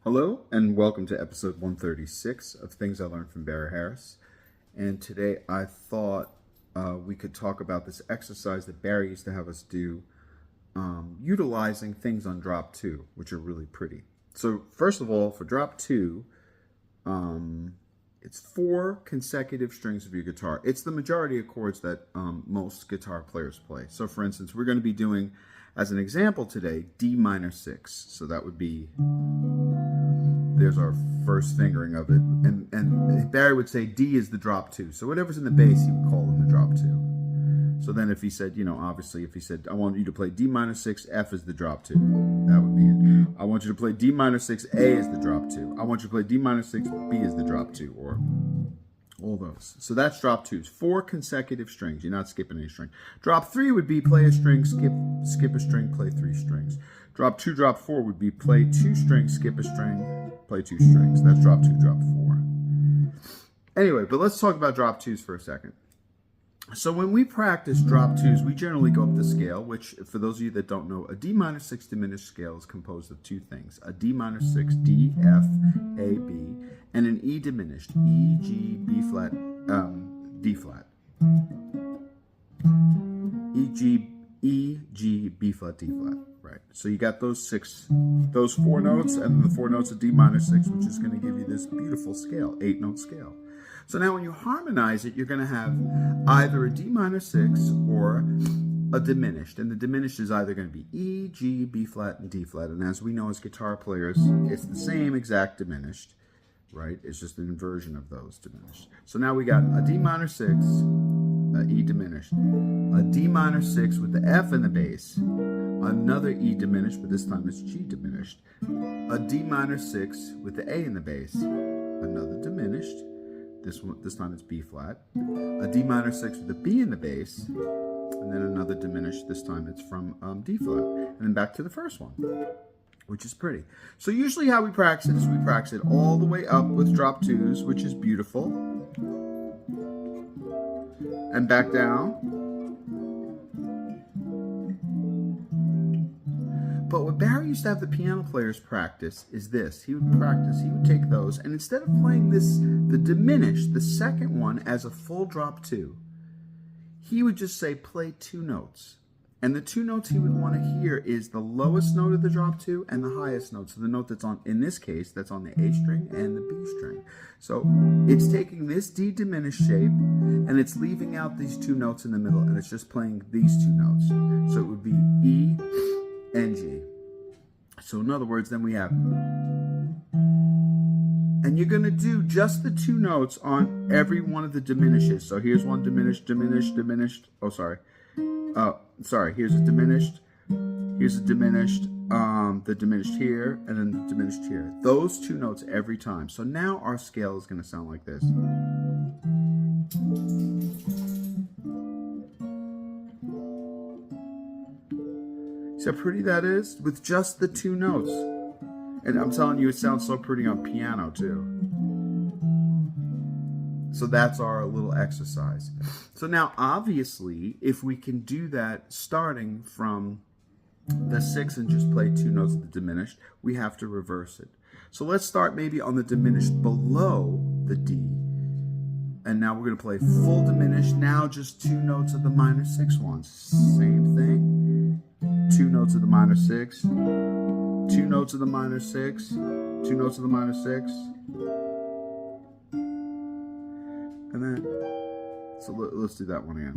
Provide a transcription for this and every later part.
Hello and welcome to episode 136 of Things I Learned from Barry Harris. And today I thought we could talk about this exercise that Barry used to have us do, utilizing things on drop 2, which are really pretty. So first of all, for drop 2, it's 4 consecutive strings of your guitar. It's the majority of chords that most guitar players play. So for instance, we're going to be doing, as an example today, D minor 6. So that would be... there's our first fingering of it. And Barry would say D is the drop 2. So whatever's in the bass, he would call them the drop 2. So then if he said, obviously if he said, I want you to play D minor 6, F is the drop 2. That would be it. I want you to play D minor 6, A is the drop 2. I want you to play D minor 6, B is the drop 2, or all those. So that's drop 2s. 4 consecutive strings. You're not skipping any string. Drop 3 would be play a string, skip a string, play 3 strings. Drop 2, drop 4 would be play 2 strings, skip a string, play 2 strings. That's drop 2, drop 4. Anyway, but let's talk about drop 2s for a second. So when we practice drop 2s, we generally go up the scale, which, for those of you that don't know, a D minor 6 diminished scale is composed of 2 things. A D minor 6, D, F, A, B, and an E diminished, E, G, B flat, D flat. E, G, B flat, D flat. Right. So you got those 4 notes, and the 4 notes of D minor 6, which is going to give you this beautiful scale, 8-note scale. So now when you harmonize it, you're going to have either a D minor 6 or a diminished. And the diminished is either going to be E, G, B flat, and D flat. And as we know as guitar players, it's the same exact diminished, right? It's just an inversion of those diminished. So now we got a D minor 6, E diminished, a D minor 6 with the F in the bass, another E diminished, but this time it's G diminished, a D minor 6 with the A in the bass, another diminished, this time it's B flat, a D minor 6 with a B in the bass, and then another diminished, this time it's from D flat, and then back to the first one, which is pretty. So usually how we practice it is we practice it all the way up with drop 2s, which is beautiful, and back down. But what Barry used to have the piano players practice is this. He would take those, and instead of playing the diminished, the second one, as a full drop 2, he would just say, play 2 notes. And the 2 notes he would want to hear is the lowest note of the drop 2 and the highest note. So the note that's on, in this case, that's on the A string and the B string. So it's taking this D diminished shape, and it's leaving out these 2 notes in the middle, and it's just playing these 2 notes. So it would be E and G. So in other words, then we have, and you're going to do just the 2 notes on every one of the diminishes. So here's one diminished, diminished, diminished. Oh, sorry. Here's a diminished, the diminished here, and then the diminished here. Those 2 notes every time. So now our scale is going to sound like this. See how pretty that is? With just the 2 notes. And I'm telling you, it sounds so pretty on piano too. So that's our little exercise. So now, obviously, if we can do that starting from the 6 and just play 2 notes of the diminished, we have to reverse it. So let's start maybe on the diminished below the D. And now we're going to play full diminished. Now just 2 notes of the minor 6 ones. Same thing. 2 notes of the minor 6. 2 notes of the minor 6. 2 notes of the minor 6. And then, so let's do that one again.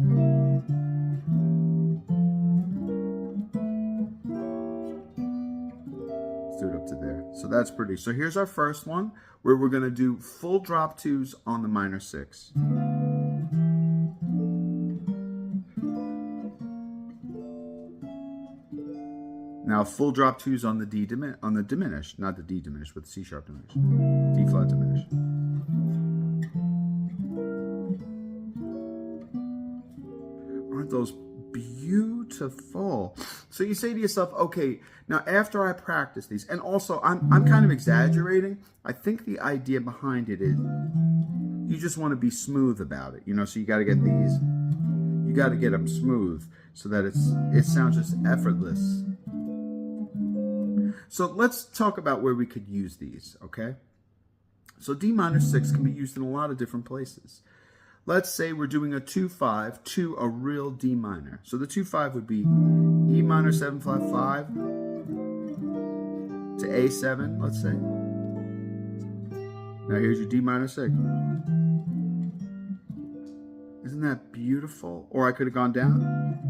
Let's do it up to there. So that's pretty. So here's our first one, where we're going to do full drop 2s on the minor 6. Now full drop 2s on the diminished, not the D diminished, but the C sharp diminished, D flat diminished. Aren't those beautiful? So you say to yourself, okay, now after I practice these, and also I'm kind of exaggerating. I think the idea behind it is you just want to be smooth about it, so you got to get these, you got to get them smooth so that it sounds just effortless. So let's talk about where we could use these, okay? So D minor 6 can be used in a lot of different places. Let's say we're doing a 2-5 to a real D minor. So the 2-5 would be E minor 7 flat 5 to A7, let's say. Now here's your D minor 6. Isn't that beautiful? Or I could have gone down.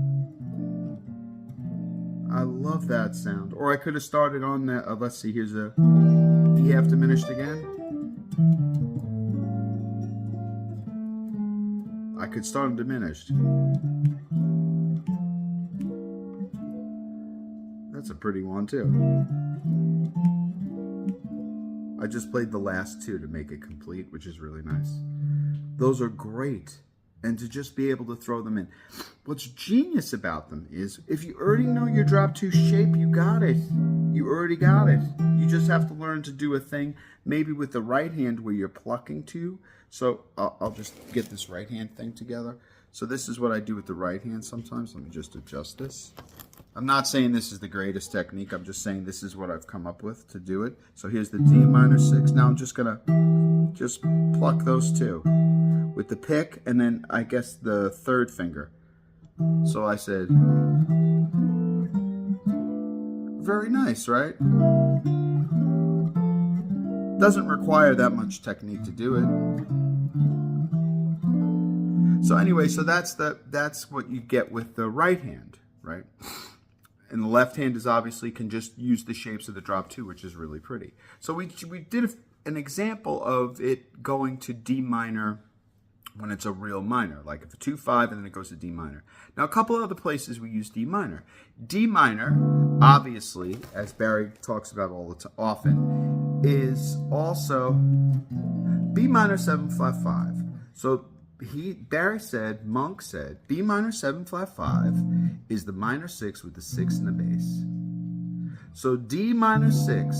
I love that sound. Or I could have started on that. Let's see, here's a E half diminished again. I could start on diminished. That's a pretty one too. I just played the last two to make it complete, which is really nice. Those are great. And to just be able to throw them in. What's genius about them is if you already know your drop 2 shape, you got it. You already got it. You just have to learn to do a thing, maybe with the right hand where you're plucking 2. So I'll just get this right hand thing together. So this is what I do with the right hand sometimes. Let me just adjust this. I'm not saying this is the greatest technique. I'm just saying this is what I've come up with to do it. So here's the D minor 6. Now I'm just going to just pluck those 2 with the pick and then I guess the third finger. So I said, very nice, right? Doesn't require that much technique to do it. So anyway, so that's what you get with the right hand, right? And the left hand is obviously can just use the shapes of the drop 2, which is really pretty. So we did an example of it going to D minor when it's a real minor, like if a 2-5 and then it goes to D minor. Now a couple other places we use D minor. D minor, obviously, as Barry talks about often, is also B minor 7 flat 5. So Barry said, Monk said, B minor 7 flat 5 is the minor 6 with the 6 in the bass. So D minor 6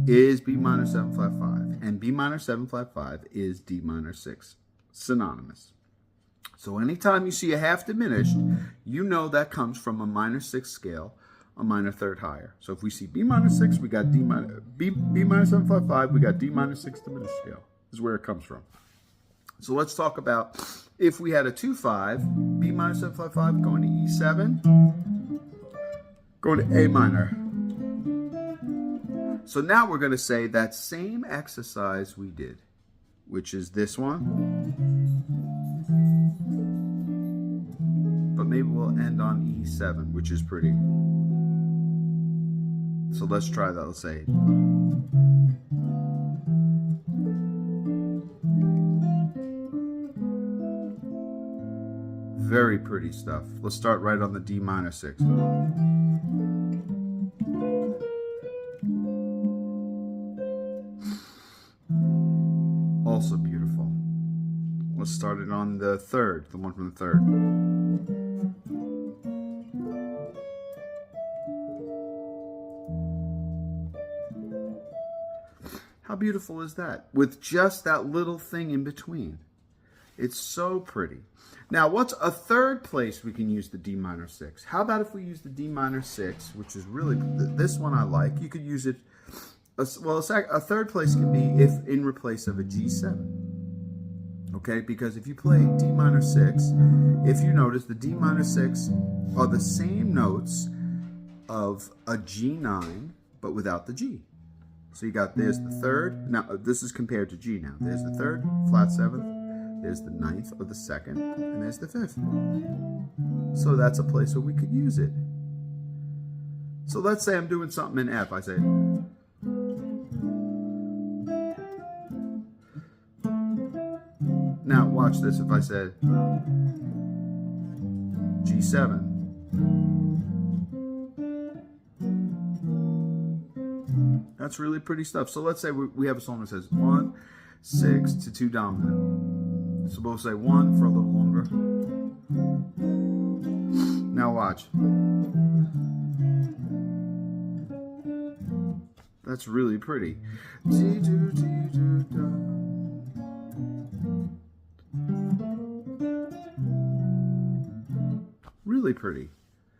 is B minor 7 flat 5, and B minor 7 flat 5 is D minor 6. Synonymous. So anytime you see a half diminished, you know that comes from a minor 6 scale, a minor third higher. So if we see B minor 6, we got B minor 7 flat 5, we got D minor 6 diminished scale. This is where it comes from. So let's talk about if we had a 2-5, B minor 7 flat 5 going to E7, going to A minor. So now we're going to say that same exercise we did, which is this one. But maybe we'll end on E7, which is pretty. So let's try that. Let's say very pretty stuff. Let's start right on the D minor 6. Also beautiful. Let's start it on the third, the one from the third. How beautiful is that? With just that little thing in between. It's so pretty. Now, what's a third place we can use the D minor 6? How about if we use the D minor 6, which is really, this one I like. You could use it, well, a third place can be if in replace of a G7. Okay, because if you play D minor 6, if you notice the D minor 6 are the same notes of a G9, but without the G. So you got, there's the third. Now, this is compared to G now. There's the third, flat 7th. There's the 9th or the 2nd, and there's the 5th. So that's a place where we could use it. So let's say I'm doing something in F. I say, now watch this. If I said G7, that's really pretty stuff. So let's say we have a song that says 1, 6 to 2 dominant. So we'll say 1 for a little longer. Now watch. That's really pretty. Really pretty.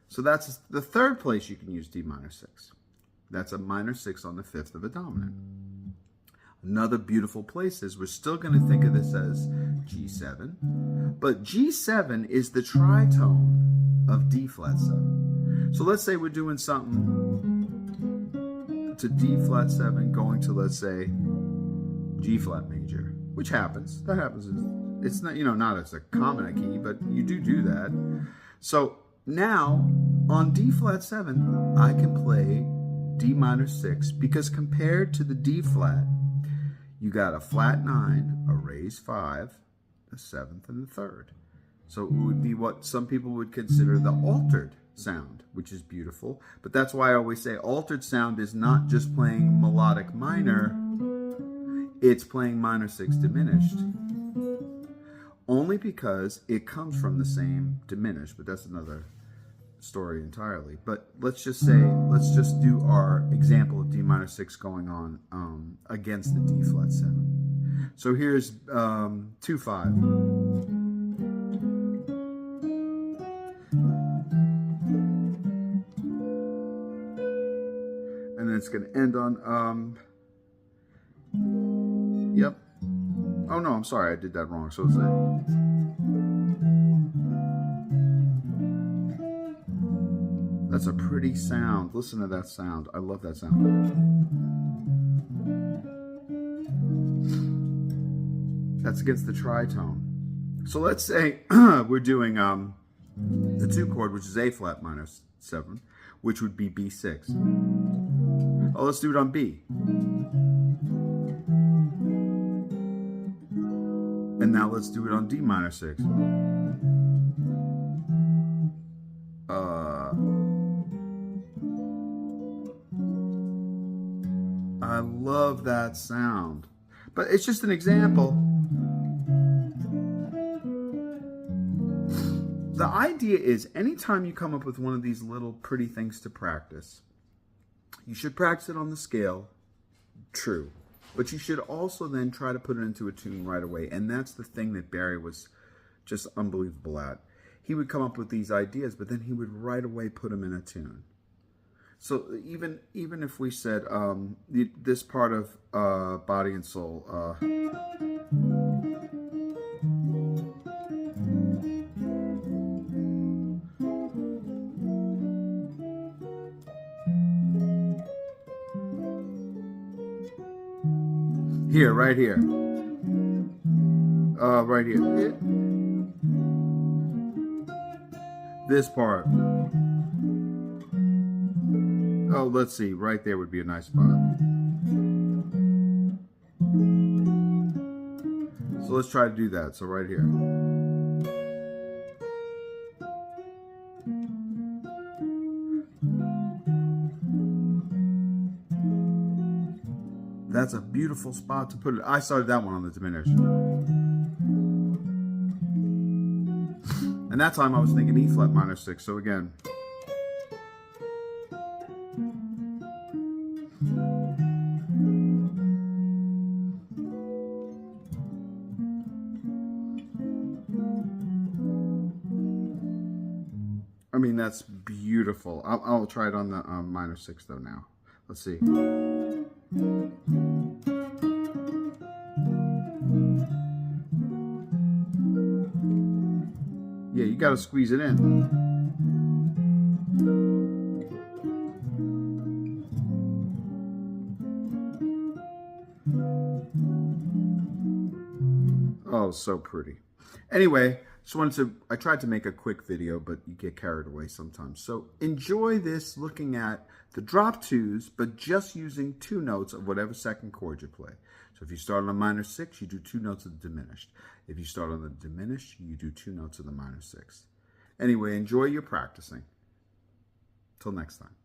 So that's the third place you can use D minor 6. That's a minor 6 on the 5th of a dominant. Another beautiful place is we're still going to think of this as G7, but G7 is the tritone of D flat 7. So let's say we're doing something to D flat 7 going to, let's say, G flat major, which happens. That happens. It's not, not as a common key, but you do that. So now on D flat 7, I can play D minor 6 because compared to the D flat, you got a flat 9, a raised 5, the 7th, and the 3rd. So it would be what some people would consider the altered sound, which is beautiful. But that's why I always say altered sound is not just playing melodic minor, it's playing minor 6 diminished. Only because it comes from the same diminished, but that's another story entirely. But let's just do our example of D minor 6 going on against the D flat 7. So here's 2-5. And then it's going to end on yep. Oh no, I'm sorry, I did that wrong. So it's that's a pretty sound. Listen to that sound. I love that sound. That's against the tritone. So let's say we're doing the 2 chord, which is A flat minor 7, which would be B6. Oh, let's do it on B. And now let's do it on D minor 6. I love that sound. But it's just an example. The idea is anytime you come up with one of these little pretty things to practice, you should practice it on the scale, true. But you should also then try to put it into a tune right away. And that's the thing that Barry was just unbelievable at. He would come up with these ideas, but then he would right away put them in a tune. So even if we said this part of Body and Soul, here, right here. Right here. This part. Oh, let's see. Right there would be a nice spot. So let's try to do that. So right here. That's a beautiful spot to put it. I started that one on the diminished. And that time I was thinking E flat minor 6. So again. I mean, that's beautiful. I'll try it on the minor 6 though now. Let's see. Yeah, you got to squeeze it in. Oh, so pretty. Anyway, I tried to make a quick video, but you get carried away sometimes. So enjoy this looking at the drop 2s, but just using 2 notes of whatever second chord you play. So if you start on a minor 6, you do 2 notes of the diminished. If you start on the diminished, you do 2 notes of the minor 6. Anyway, enjoy your practicing. Till next time.